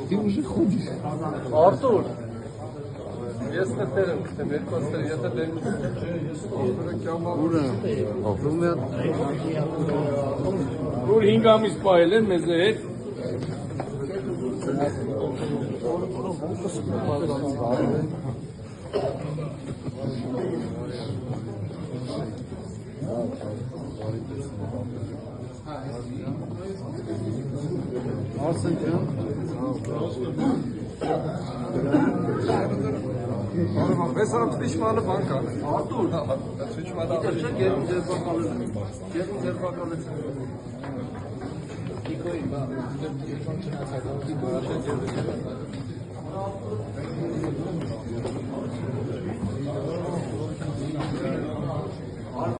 Ты уже ходишь. Артур! Если ты это Ուր 5 ամիս պահել են մեզ հետ Mēs varam pişmanı banka. Artur. Pişmanı. Gelin bakalım. Gelin bakalım. Niko'yu bak.